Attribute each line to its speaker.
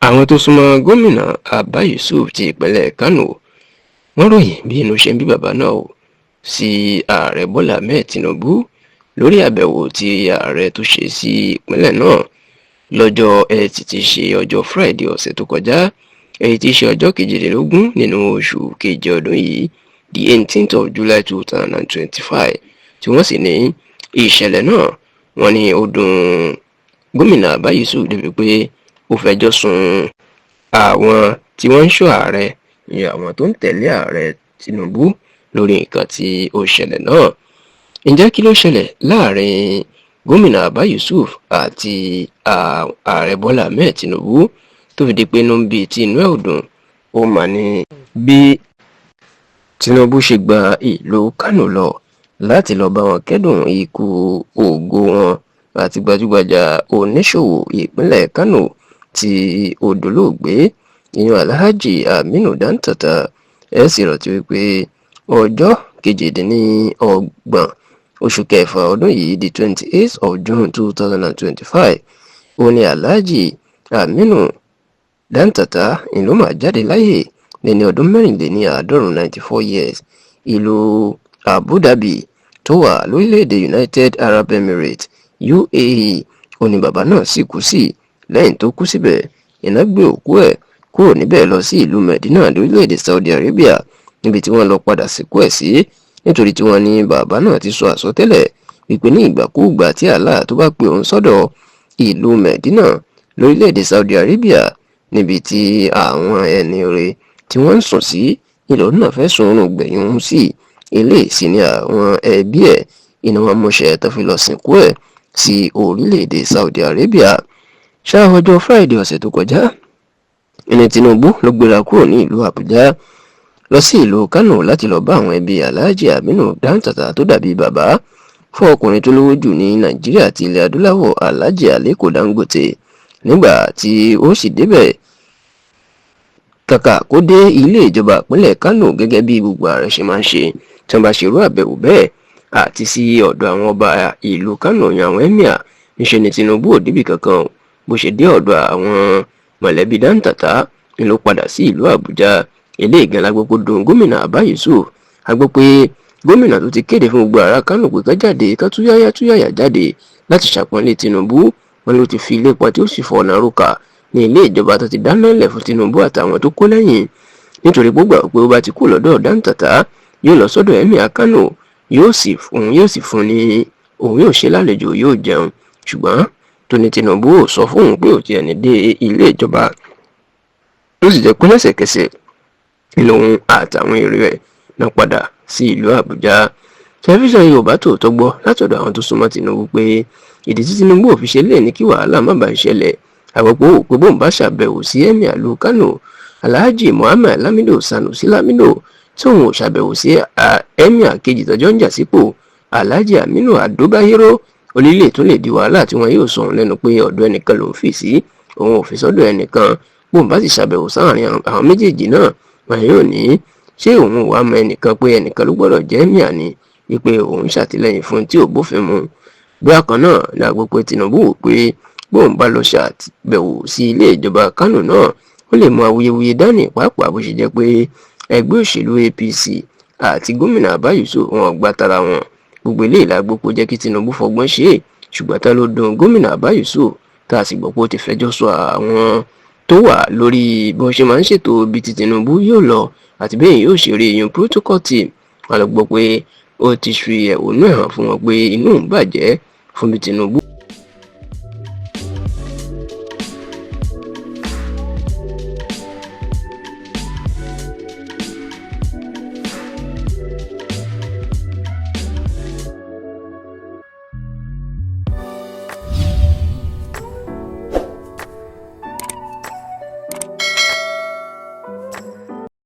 Speaker 1: àwọn tó súnmọ́ gómìnà Abba Yusuf ti ìpínlẹ̀ Kánò wọ́n ròyìn bí inú ṣe ń bí bàbá náà o sí ààrẹ Bọ́lá Ahmed Tinubu lórí àbẹ̀wò tí ààrẹ tó ṣe sí ìpínlẹ̀ náà lọ́jọ́ Ẹtì tí ṣe ọjọ́ Friday ọ̀sẹ̀ tó kọjá èyí tí ṣe ọjọ́ kejìlélógún nínú oṣù keje ọdún yìí the 18th of July 2025 tí wọ́n sì ní ìṣẹ̀lẹ̀ náà wọ́n ní ó dùn gómìnà Abba Yusuf débi pé ó fẹjọ́ sùn àwọn tí wọ́n ń ṣọ́ ààrẹ ní àwọn tó ń tẹ̀lé ààrẹ Tinubu lórí nǹkan tí ó ṣẹlẹ̀ náà. Ǹjẹ́ kí ló ṣẹlẹ̀ láàrin gómìnà Abba Yusuf àti ààrẹ Bọ́lá Ahmed Tinubu tó fi di pé inú ń bí tí inú ẹ̀ ò dùn? Ó mà ní bí Tinubu ṣe gba ìlú Kánò lọ láti lọ bá wọn kẹ́dùn ikú ògo wọn àti gbajúgbajà oníṣòwò ìpínlẹ̀ Kánò tí ó dolóògbé ìyẹn Alhaji Aminu Dantata. Ẹ sì rántí wípé ọjọ́ kejìdínlọ́gbọ̀n oṣù kẹfà ọdún yìí di 28th of June 2025 ó ní Alhaji Aminu Dantata ìlú mà jáde láyé lẹ́ni ọdún mẹ́rìnléláàádọ́rùn 94 years. Ìlú Abu Dhabi tó wà lórílẹ̀‐èdè United Arab Emirates UAE ó ní bàbá náà sì kú sí. Lẹ́yìn tó kú síbẹ̀ iná gbé òkú ẹ̀ kúrò níbẹ̀ lọ sí ìlú Medina lórílẹ̀‐èdè Saudi Arabia níbi tí wọ́n lọ padà sìnkú ẹ̀ sí nítorí tí wọ́n ní bàbá náà ti sọ àsọtẹ́lẹ̀ wípé ní ìgbàkúùgbà tí Allah tó bá pe òun sọ́dọ̀ ìlú Medina lórílẹ̀‐èdè Saudi Arabia níbi tí àwọn ẹni rẹ̀ tí wọ́n ń sùn sí ìlú náà fẹ́ sùn oorun gbẹ̀yìn òun sí eléyìí sì ni àwọn ẹbí ẹ̀ inú wọn mọ̀ṣẹ́ tó fi lọ sìnkú ẹ̀ sí orílẹ̀‐èdè Saudi Arabia. Ṣáà ọjọ́ Friday ọ̀sẹ̀ tó kọjá ẹni Tinubu ló gbéra kúrò ní ìlú Àbújá lọ sí ìlú Kánò láti lọ bá àwọn ẹbí Alhaji Aminu Dantata tó dàbí bàbá fún ọkùnrin tó lówó jù ní Nàìjíríà àti ilẹ̀ adúláwọ̀ Alhaji Aliko Dangote. Nígbà tí ó sì débẹ̀ kàkà kó dé ilé ìjọba ìpínlẹ̀ Kánò gẹ́gẹ́ bí gbogbo ààrẹ ṣe máa ń ṣe tí wọ́n bá ṣerú àbẹ̀wò bẹ́ẹ̀ àti sí ọ̀dọ̀ àwọn ọba ìlú Kánò yan àwọn emir níṣẹ́ ni Tinubu ò débì kankan bó ṣe dé ọ̀dọ̀ àwọn mọ̀lẹ́bí Dantata ló padà sí ìlú Àbújá. Ilé ìgbìmọ̀ agbópo dùn gómìnà Abba Yusuf. A gbọ́ pé gómìnà tó ti kéde fún gbogbo ará Kánò pé ká jáde ká túyáyá jáde láti ṣàpọ́nlé Tinubu. Wọn ló ti fi ilé pa tí ó sì fọ̀nà rúkà ní ilé ìjọba tó ti dáná lẹ̀ fún Tinubu àtàwọn tó kó lẹ́yìn nítorí gbogbo pé ó bá ti kú lọ́dọ̀ Dantata yóò lọ sọ́dọ̀ emir Kánò yóò sì fún ní òun yóò ṣe lálejò yóò jẹun. Ṣùgbọ́n tó ní Tinubu ò sọ fún òun pé ò tiẹ̀ ní dé ilé ìjọba ó sì jẹ́ pé lẹ́sẹ̀kẹsẹ̀ lòun àtàwọn èrè rẹ̀ náà padà sí ìlú Àbújá. Tẹlifíṣàn Yorùbá Tòótọ́ gbọ́ látọ̀dọ̀ àwọn tó súnmọ́ Tinubu pé ìdí tí Tinubu ò fi ṣe lè ní kí wàhálà má bàa ṣẹlẹ̀ àpapọ̀ òpè bóun bá ṣàbẹ̀wò sí emir ìlú Kánò Alhaji Muhammad Lamido Sanusi Lamido tí òun ò ṣàbẹ̀wò sí emir kejì tọ́jọ́ ń jà sípò Alhaji Aminu Ado Bayero orílẹ̀ tó lè di wàhálà tí wọn yóò sọ òun lẹ́nu pé ọ̀dọ̀ ẹnìkan lòún fì sí òun ò fi sọ́dọ̀ ẹnìkan bóun bá sì ṣàbẹ̀wò sáàrin àwọn méjèèjì náà wọn yóò ní ṣé òun wàá mọ ẹnìkan pé ẹnìkan ló gbọ́dọ̀ jẹ́ emir ni wípé òun ṣàtìlẹ́yìn fún tí ò bófin mu. bóyá kan náà la gbọ́ pé Tinubu wò pé bóun bá lọ ṣàbẹ̀wò sí ilé ìjọba Kánò náà ó lè mú awuyewuye dání pàápàá bó ṣe jẹ́ pé ẹgbẹ́ òṣèlú APC àti gómìnà Abba Yusuf wọn gbá tara wọn. Gbogbo eléyìí la gbọ́ pé ó jẹ́ kí Tinubu fọgbọ́n ṣe é ṣùgbọ́n tá ló dùn gómìnà Abba Yusuf tá a sì gbọ́ pé ó ti fẹjọ́ sọ àwọn tó wà lórí bí wọ́n ṣe máa ń ṣètò ibi tí Tinubu yóò lọ àti bẹ́ẹ̀ yóò ṣeré ìyún protocol team. Wọn lọ gbọ́ pé ó ti fi ẹ̀hónú ẹ̀ hàn fún wọn pé inú ń bàjẹ́ fún bí Tinubu